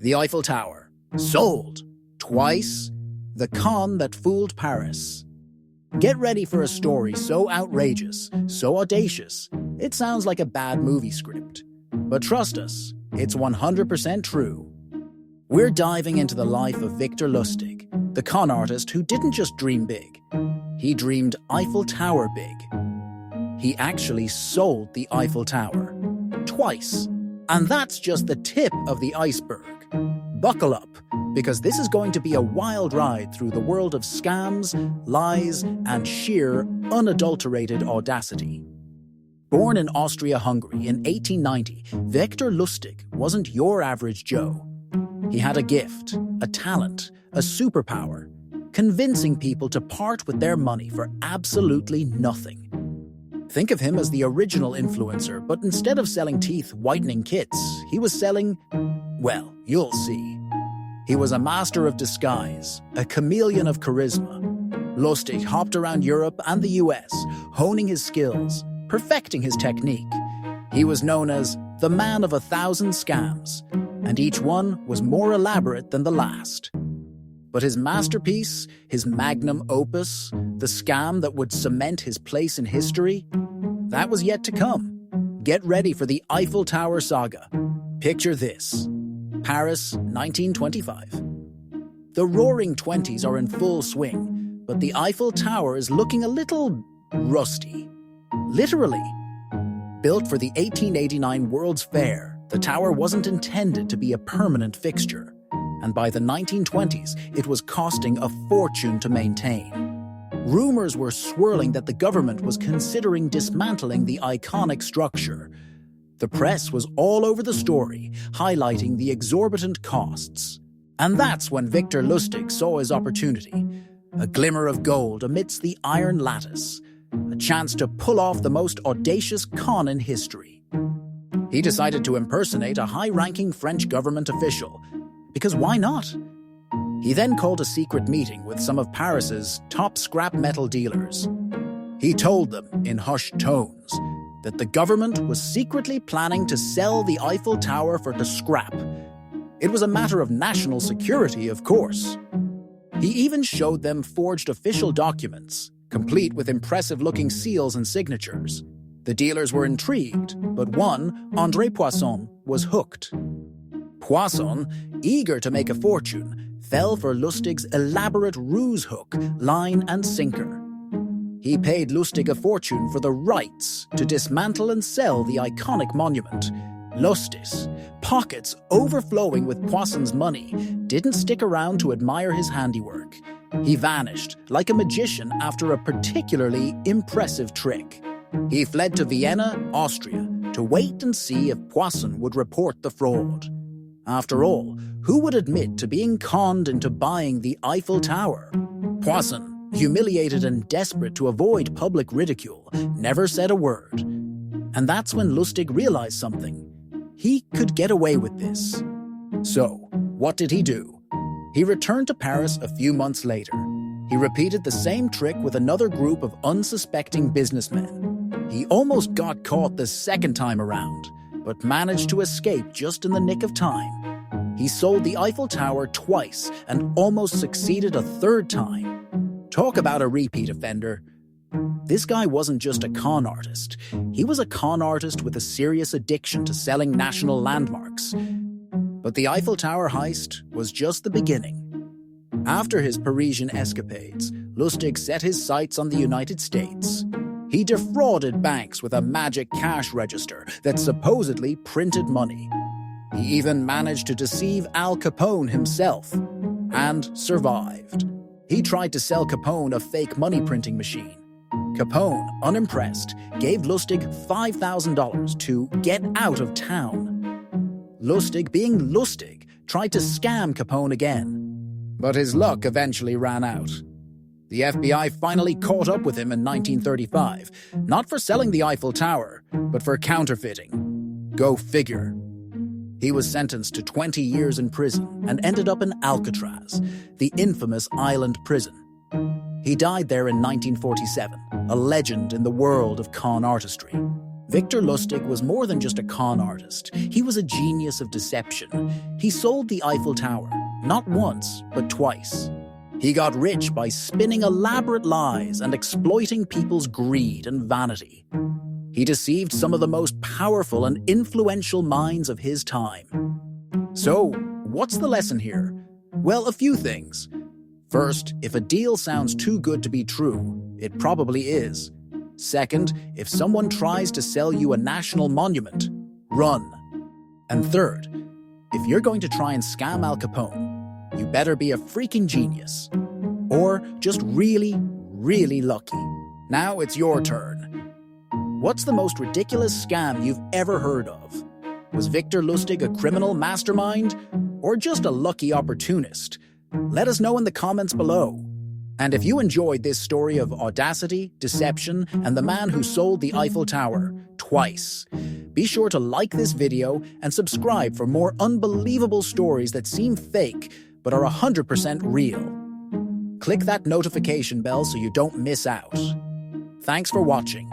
The Eiffel Tower. Sold. Twice. The con that fooled Paris. Get ready for a story so outrageous, so audacious, it sounds like a bad movie script. But trust us, it's 100% true. We're diving into the life of Victor Lustig, the con artist who didn't just dream big. He dreamed Eiffel Tower big. He actually sold the Eiffel Tower. Twice. And that's just the tip of the iceberg. Buckle up, because this is going to be a wild ride through the world of scams, lies, and sheer, unadulterated audacity. Born in Austria-Hungary in 1890, Victor Lustig wasn't your average Joe. He had a gift, a talent, a superpower, convincing people to part with their money for absolutely nothing. Think of him as the original influencer, but instead of selling teeth whitening kits, he was selling, well, you'll see. He was a master of disguise, a chameleon of charisma. Lustig hopped around Europe and the US, honing his skills, perfecting his technique. He was known as the man of 1,000 scams, and each one was more elaborate than the last. But his masterpiece, his magnum opus, the scam that would cement his place in history, that was yet to come. Get ready for the Eiffel Tower saga. Picture this. Paris, 1925. The Roaring Twenties are in full swing, but the Eiffel Tower is looking a little rusty. Literally. Built for the 1889 World's Fair, the tower wasn't intended to be a permanent fixture. And by the 1920s, it was costing a fortune to maintain. Rumors were swirling that the government was considering dismantling the iconic structure. The press was all over the story, highlighting the exorbitant costs. And that's when Victor Lustig saw his opportunity. A glimmer of gold amidst the iron lattice. A chance to pull off the most audacious con in history. He decided to impersonate a high-ranking French government official. Because why not? He then called a secret meeting with some of Paris's top scrap metal dealers. He told them, in hushed tones, that the government was secretly planning to sell the Eiffel Tower for the scrap. It was a matter of national security, of course. He even showed them forged official documents, complete with impressive-looking seals and signatures. The dealers were intrigued, but one, André Poisson, was hooked. Poisson, eager to make a fortune, fell for Lustig's elaborate ruse hook, line and sinker. He paid Lustig a fortune for the rights to dismantle and sell the iconic monument. Lustig, pockets overflowing with Poisson's money, didn't stick around to admire his handiwork. He vanished like a magician after a particularly impressive trick. He fled to Vienna, Austria, to wait and see if Poisson would report the fraud. After all, who would admit to being conned into buying the Eiffel Tower? Poisson, humiliated and desperate to avoid public ridicule, never said a word. And that's when Lustig realized something. He could get away with this. So, what did he do? He returned to Paris a few months later. He repeated the same trick with another group of unsuspecting businessmen. He almost got caught the second time around, but managed to escape just in the nick of time. He sold the Eiffel Tower twice and almost succeeded a third time. Talk about a repeat offender. This guy wasn't just a con artist. He was a con artist with a serious addiction to selling national landmarks. But the Eiffel Tower heist was just the beginning. After his Parisian escapades, Lustig set his sights on the United States. He defrauded banks with a magic cash register that supposedly printed money. He even managed to deceive Al Capone himself, and survived. He tried to sell Capone a fake money printing machine. Capone, unimpressed, gave Lustig $5,000 to get out of town. Lustig, being Lustig, tried to scam Capone again. But his luck eventually ran out. The FBI finally caught up with him in 1935, not for selling the Eiffel Tower, but for counterfeiting. Go figure. He was sentenced to 20 years in prison and ended up in Alcatraz, the infamous island prison. He died there in 1947, a legend in the world of con artistry. Victor Lustig was more than just a con artist. He was a genius of deception. He sold the Eiffel Tower, not once, but twice. He got rich by spinning elaborate lies and exploiting people's greed and vanity. He deceived some of the most powerful and influential minds of his time. So, what's the lesson here? Well, a few things. First, if a deal sounds too good to be true, it probably is. Second, if someone tries to sell you a national monument, run. And third, if you're going to try and scam Al Capone, you better be a freaking genius. Or just really, really lucky. Now it's your turn. What's the most ridiculous scam you've ever heard of? Was Victor Lustig a criminal mastermind? Or just a lucky opportunist? Let us know in the comments below. And if you enjoyed this story of audacity, deception, and the man who sold the Eiffel Tower twice, be sure to like this video and subscribe for more unbelievable stories that seem fake but are 100% real. Click that notification bell so you don't miss out. Thanks for watching.